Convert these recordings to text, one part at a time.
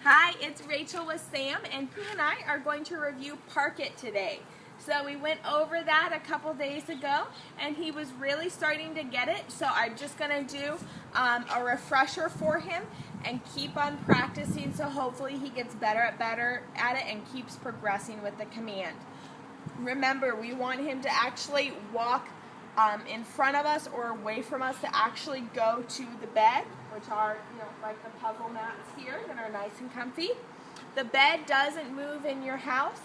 Hi, it's Rachel with Sam, and Pooh and I are going to review Park It today. So we went over that a couple days ago, and he was really starting to get it, so I'm just going to do a refresher for him and keep on practicing so hopefully he gets better at it and keeps progressing with the command. Remember, we want him to actually walk in front of us or away from us to actually go to the bed, which are, like the puzzle mats here that are nice and comfy. The bed doesn't move in your house,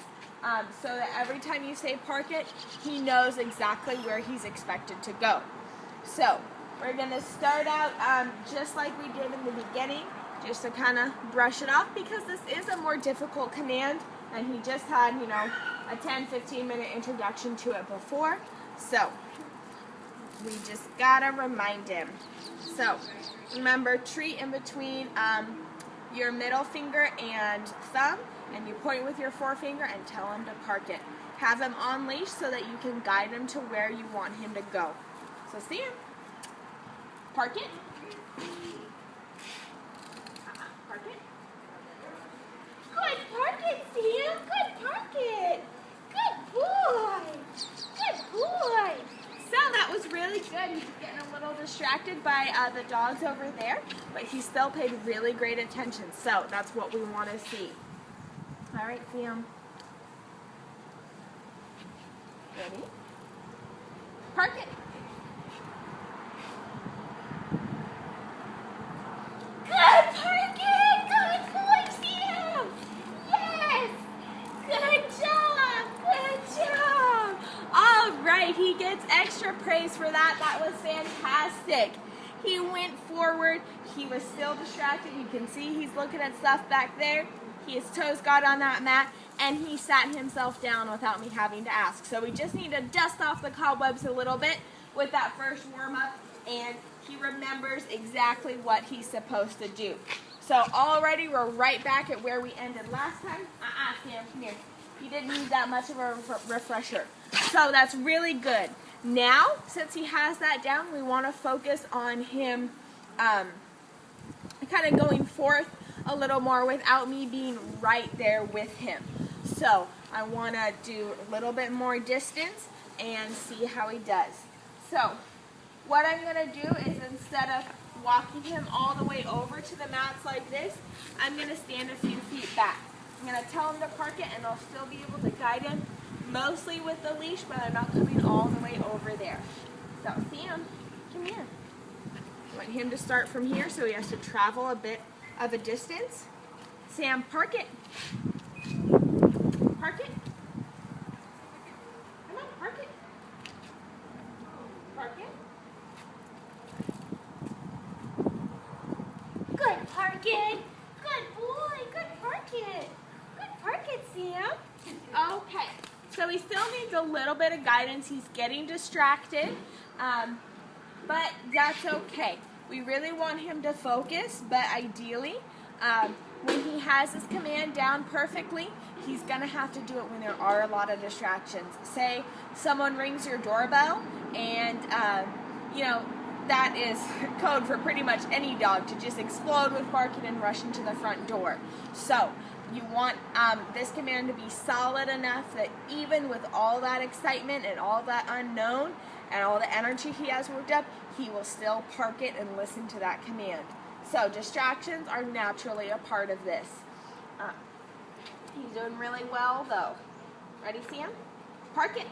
so that every time you say park it, he knows exactly where he's expected to go. So we're going to start out just like we did in the beginning, just to kind of brush it off, because this is a more difficult command, and he just had, a 10-15 minute introduction to it before. So we just gotta remind him. So remember, treat in between your middle finger and thumb, and you point with your forefinger and tell him to park it. Have him on leash so that you can guide him to where you want him to go. So see him. Park it. Park it. Good, park it, Sam. Good, park it. Good boy. Good boy. So that was really good. He's getting a little distracted by the dogs over there, but he still paid really great attention. So that's what we want to see. All right, Sam. Ready? Park it. Good, park it. Good boy, Sam. Yes. Good job. Good job. All right, he gets extra praise for that. That was fantastic. He went forward. He was still distracted. You can see he's looking at stuff back there. His toes got on that mat, and he sat himself down without me having to ask. So we just need to dust off the cobwebs a little bit with that first warm-up, and he remembers exactly what he's supposed to do. So already we're right back at where we ended last time. Sam, come here. He didn't need that much of a refresher. So that's really good. Now, since he has that down, we want to focus on him kind of going forth a little more without me being right there with him. So I want to do a little bit more distance and see how he does. So what I'm going to do is, instead of walking him all the way over to the mats like this, I'm going to stand a few feet back. I'm going to tell him to park it, and I'll still be able to guide him, mostly with the leash, but I'm not coming all the way over there. So, Sam, come here. I want him to start from here, so he has to travel a bit of a distance. Sam, park it. Park it. Come on, park it. Park it. Good, park it. Good boy. Good, park it. Good, park it, Sam. Okay. So he still needs a little bit of guidance. He's getting distracted, but that's okay. We really want him to focus, but ideally, when he has his command down perfectly, he's going to have to do it when there are a lot of distractions. Say someone rings your doorbell, and, that is code for pretty much any dog to just explode with barking and rush into the front door. So you want this command to be solid enough that even with all that excitement and all that unknown and all the energy he has worked up, he will still park it and listen to that command. So distractions are naturally a part of this. He's doing really well, though. Ready, Sam? Park it.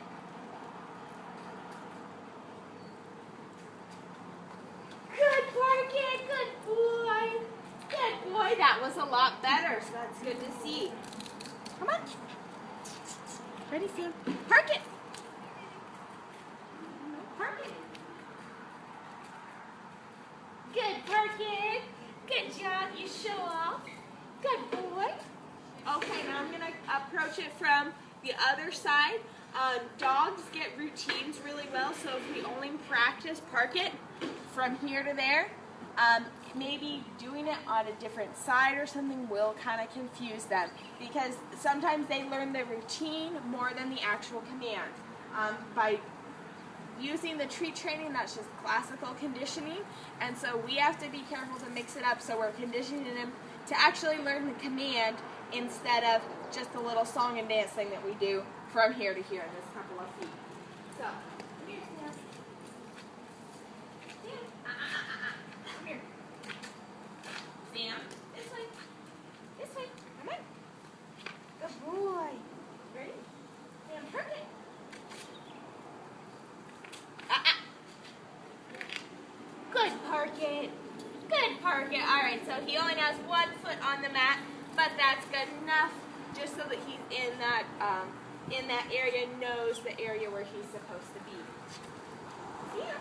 Good, park it. Good boy. Good boy. That was a lot better, so that's good to see. Come on. Ready, Sam? Park it. Park it. Good, park it. Good job. You show off. Good boy. Okay, now I'm going to approach it from the other side. Dogs get routines really well, so if we only practice park it from here to there, maybe doing it on a different side or something will kind of confuse them, because sometimes they learn the routine more than the actual command. By using the treat training, that's just classical conditioning, and so we have to be careful to mix it up so we're conditioning him to actually learn the command instead of just the little song and dance thing that we do from here to here in this couple of feet. So, come here, Sam. Sam, come here. Sam, this way. This way. Come on. Good boy. Ready? Sam, perk it. Good, Parkit. Good, Parkit. All right, so he only has 1 foot on the mat, but that's good enough, just so that he's in that area, knows the area where he's supposed to be. See him?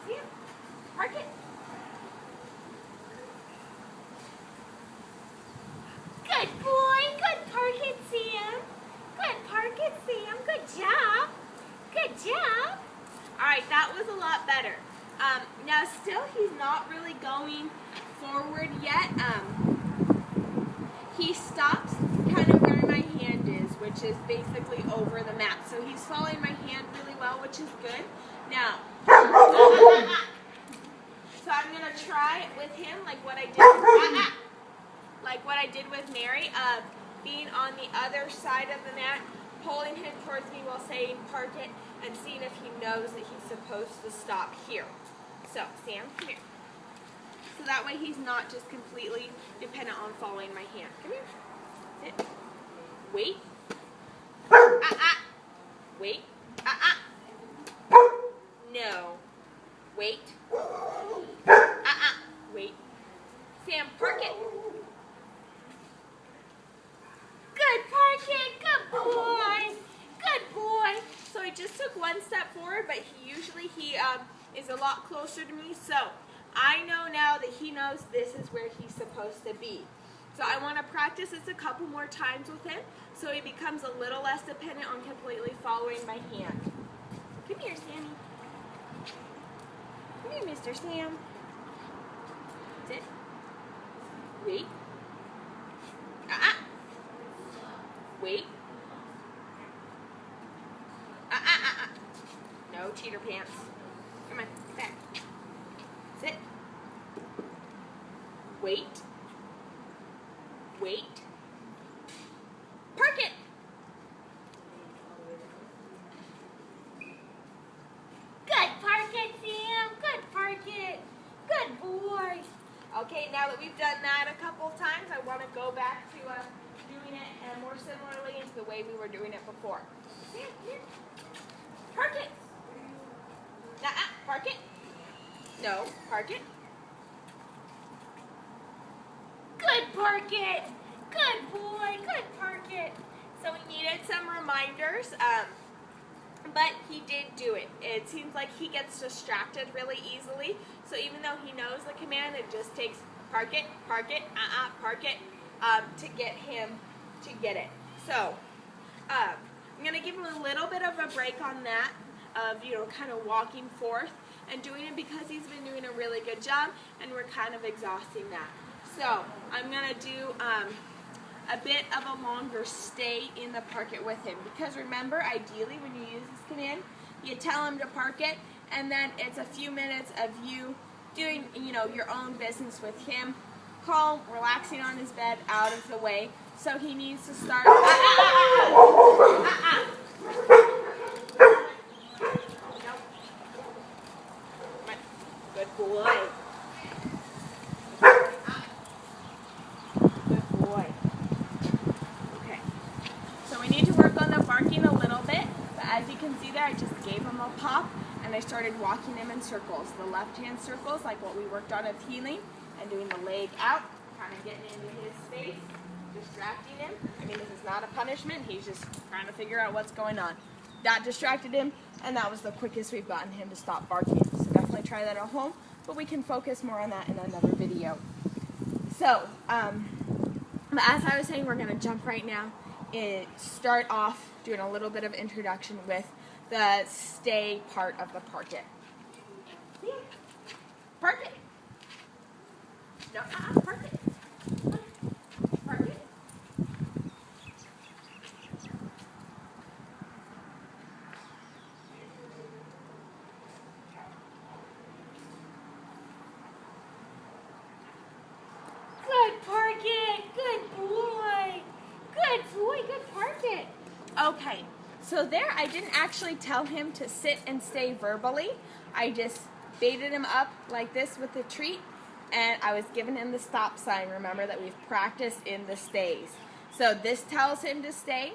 See him? Parkit. Good boy. Good Parkit, Sam. Good Parkit, Sam. Good job. Good job. All right, that was a lot better. Now still he's not really going forward yet. He stops kind of where my hand is, which is basically over the mat. So he's following my hand really well, which is good. Now, so I'm gonna try it with him like what I did with Mary, being on the other side of the mat, pulling him towards me while saying park it, and seeing if he knows that he's supposed to stop here. So, Sam, come here. So that way he's not just completely dependent on following my hand. Come here. Sit. Wait. Wait. No. Wait. Wait. Sam, park it. Good, Parkit. Good boy. Good boy. So I just took 1 step forward, but he is a lot closer to me. So I know now that he knows this is where he's supposed to be. So I want to practice this a couple more times with him so he becomes a little less dependent on completely following my hand. Come here, Sammy. Come here, Mr. Sam. Sit. Wait. Wait. No cheater pants. Come on, back. Sit. Wait. Wait. Park it. Good Parkit, Sam. Good Parkit. Good boy. Okay, now that we've done that a couple times, I want to go back to doing it more similarly into the way we were doing it before. Sam, here. Park it. Park it. No, park it. Good Parkit. Good boy. Good Parkit. So we needed some reminders, but he did do it. It seems like he gets distracted really easily. So even though he knows the command, it just takes park it, park it, to get him to get it. So I'm going to give him a little bit of a break on that, of, kind of walking forth and doing it, because he's been doing a really good job and we're kind of exhausting that. So I'm going to do a bit of a longer stay in the park it with him, because remember, ideally when you use this command, you tell him to park it, and then it's a few minutes of you doing your own business with him, calm, relaxing on his bed, out of the way. So he needs to start. Good boy. Good boy. Okay. So we need to work on the barking a little bit. But as you can see there, I just gave him a pop and I started walking him in circles. The left-hand circles, like what we worked on with healing, and doing the leg out, kind of getting into his space, distracting him. I mean, this is not a punishment. He's just trying to figure out what's going on. That distracted him, and that was the quickest we've gotten him to stop barking. So definitely try that at home, but we can focus more on that in another video. So, as I was saying, we're going to jump right now and start off doing a little bit of introduction with the stay part of the park it. Yeah. Park it. No, park it. Park it. Park it. Good boy. Good boy. Good park it. Okay. So there, I didn't actually tell him to sit and stay verbally. I just baited him up like this with the treat, and I was giving him the stop sign. Remember that we've practiced in the stays. So this tells him to stay,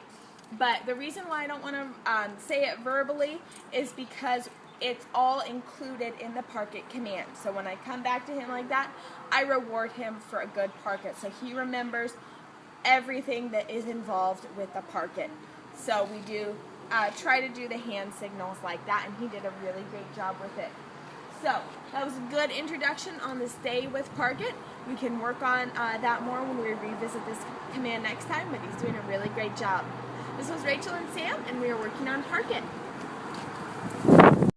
but the reason why I don't want to say it verbally is because it's all included in the park it command. So when I come back to him like that, I reward him for a good park it. So he remembers everything that is involved with the park it. So we do try to do the hand signals like that, and he did a really great job with it. So that was a good introduction on the stay with Park It. We can work on that more when we revisit this command next time, but he's doing a really great job. This was Rachel and Sam, and we are working on Park It.